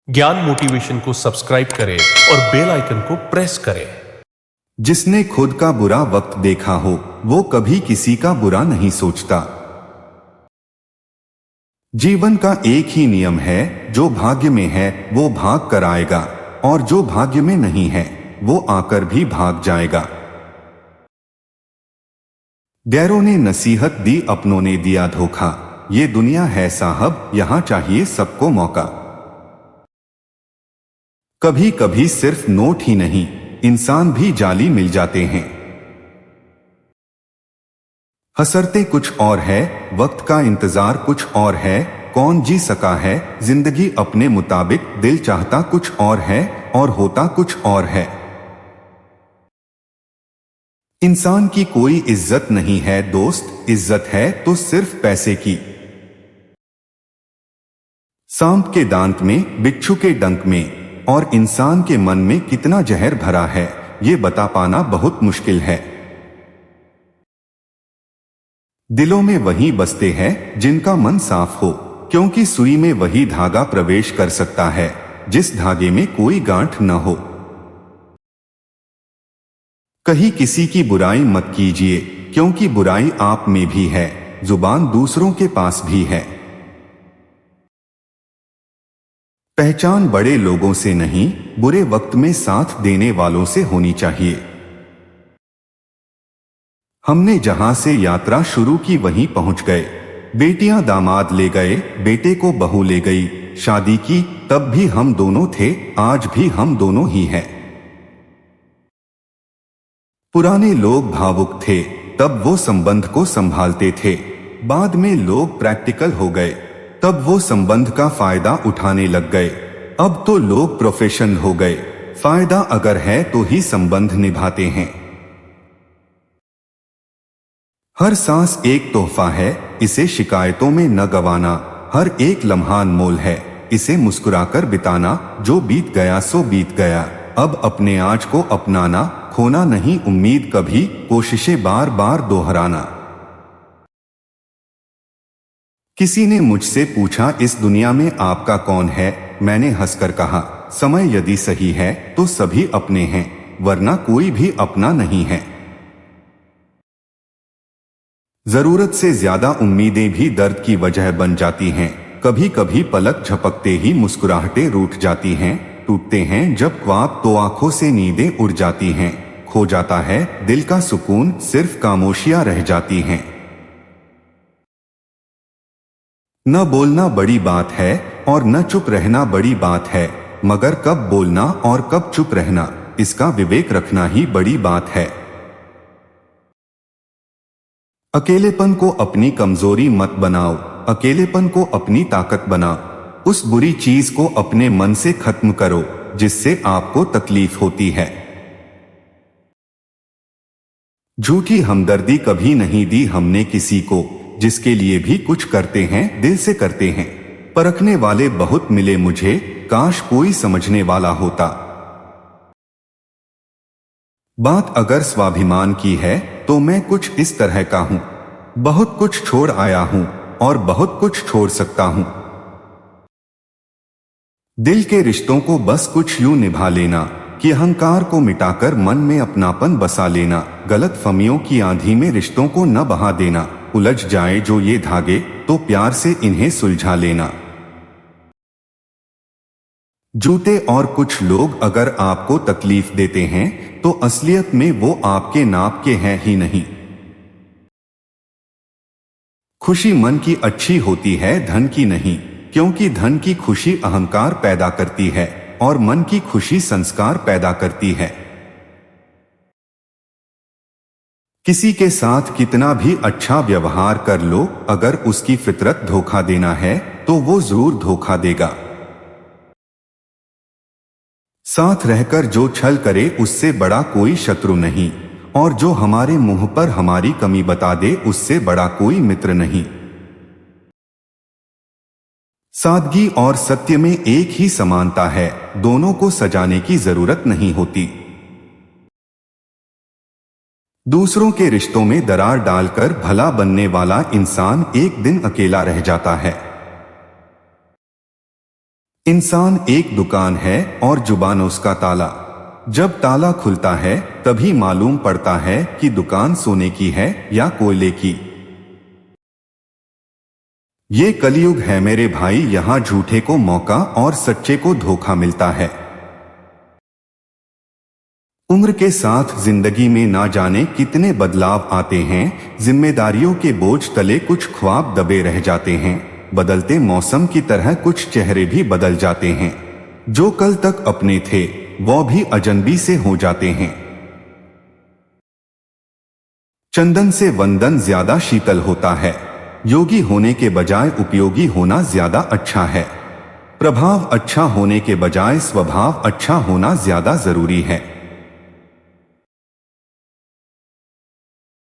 ज्ञान मोटिवेशन को सब्सक्राइब करें और बेल आइकन को प्रेस करें। जिसने खुद का बुरा वक्त देखा हो वो कभी किसी का बुरा नहीं सोचता। जीवन का एक ही नियम है, जो भाग्य में है वो भाग कर आएगा और जो भाग्य में नहीं है वो आकर भी भाग जाएगा। गैरों ने नसीहत दी, अपनों ने दिया धोखा। ये दुनिया है साहब, यहां चाहिए सबको मौका। कभी कभी सिर्फ नोट ही नहीं, इंसान भी जाली मिल जाते हैं। हसरते कुछ और है, वक्त का इंतजार कुछ और है। कौन जी सका है जिंदगी अपने मुताबिक, दिल चाहता कुछ और है और होता कुछ और है। इंसान की कोई इज्जत नहीं है दोस्त, इज्जत है तो सिर्फ पैसे की। सांप के दांत में, बिच्छू के डंक में और इंसान के मन में कितना जहर भरा है, ये बता पाना बहुत मुश्किल है। दिलों में वही बसते हैं जिनका मन साफ हो, क्योंकि सुई में वही धागा प्रवेश कर सकता है जिस धागे में कोई गांठ न हो। कहीं किसी की बुराई मत कीजिए, क्योंकि बुराई आप में भी है, जुबान दूसरों के पास भी है। पहचान बड़े लोगों से नहीं, बुरे वक्त में साथ देने वालों से होनी चाहिए। हमने जहां से यात्रा शुरू की वहीं पहुंच गए। बेटियां दामाद ले गए, बेटे को बहू ले गई। शादी की तब भी हम दोनों थे, आज भी हम दोनों ही हैं। पुराने लोग भावुक थे, तब वो संबंध को संभालते थे। बाद में लोग प्रैक्टिकल हो गए, तब वो संबंध का फायदा उठाने लग गए। अब तो लोग प्रोफेशनल हो गए, फायदा अगर है तो ही संबंध निभाते हैं। हर सांस एक तोहफा है, इसे शिकायतों में न गवाना। हर एक लम्हा अनमोल है, इसे मुस्कुराकर बिताना। जो बीत गया सो बीत गया, अब अपने आज को अपनाना। खोना नहीं उम्मीद कभी, कोशिशें बार बार दोहराना। किसी ने मुझसे पूछा, इस दुनिया में आपका कौन है? मैंने हंसकर कहा, समय यदि सही है तो सभी अपने हैं, वरना कोई भी अपना नहीं है। जरूरत से ज्यादा उम्मीदें भी दर्द की वजह बन जाती हैं। कभी कभी पलक झपकते ही मुस्कुराहटें रूठ जाती हैं। टूटते हैं जब ख्वाब तो आंखों से नींदें उड़ जाती हैं। खो जाता है दिल का सुकून, सिर्फ खामोशियां रह जाती हैं। न बोलना बड़ी बात है और न चुप रहना बड़ी बात है, मगर कब बोलना और कब चुप रहना, इसका विवेक रखना ही बड़ी बात है। अकेलेपन को अपनी कमजोरी मत बनाओ, अकेलेपन को अपनी ताकत बनाओ। उस बुरी चीज को अपने मन से खत्म करो जिससे आपको तकलीफ होती है। झूठी हमदर्दी कभी नहीं दी हमने किसी को, जिसके लिए भी कुछ करते हैं दिल से करते हैं। परखने वाले बहुत मिले मुझे, काश कोई समझने वाला होता। बात अगर स्वाभिमान की है तो मैं कुछ इस तरह का हूं, बहुत कुछ छोड़ आया हूं और बहुत कुछ छोड़ सकता हूं। दिल के रिश्तों को बस कुछ यूं निभा लेना कि अहंकार को मिटाकर मन में अपनापन बसा लेना। गलतफहमियों की आंधी में रिश्तों को न बहा देना। उलझ जाए जो ये धागे तो प्यार से इन्हें सुलझा लेना। झूठे और कुछ लोग अगर आपको तकलीफ देते हैं तो असलियत में वो आपके नाप के हैं ही नहीं। खुशी मन की अच्छी होती है, धन की नहीं, क्योंकि धन की खुशी अहंकार पैदा करती है और मन की खुशी संस्कार पैदा करती है। किसी के साथ कितना भी अच्छा व्यवहार कर लो, अगर उसकी फितरत धोखा देना है तो वो जरूर धोखा देगा। साथ रहकर जो छल करे उससे बड़ा कोई शत्रु नहीं, और जो हमारे मुंह पर हमारी कमी बता दे उससे बड़ा कोई मित्र नहीं। सादगी और सत्य में एक ही समानता है, दोनों को सजाने की जरूरत नहीं होती। दूसरों के रिश्तों में दरार डालकर भला बनने वाला इंसान एक दिन अकेला रह जाता है। इंसान एक दुकान है और जुबान उसका ताला। जब ताला खुलता है तभी मालूम पड़ता है कि दुकान सोने की है या कोयले की। ये कलयुग है मेरे भाई, यहाँ झूठे को मौका और सच्चे को धोखा मिलता है। उम्र के साथ जिंदगी में ना जाने कितने बदलाव आते हैं। जिम्मेदारियों के बोझ तले कुछ ख्वाब दबे रह जाते हैं। बदलते मौसम की तरह कुछ चेहरे भी बदल जाते हैं। जो कल तक अपने थे वो भी अजनबी से हो जाते हैं। चंदन से वंदन ज्यादा शीतल होता है। योगी होने के बजाय उपयोगी होना ज्यादा अच्छा है। प्रभाव अच्छा होने के बजाय स्वभाव अच्छा होना ज्यादा जरूरी है।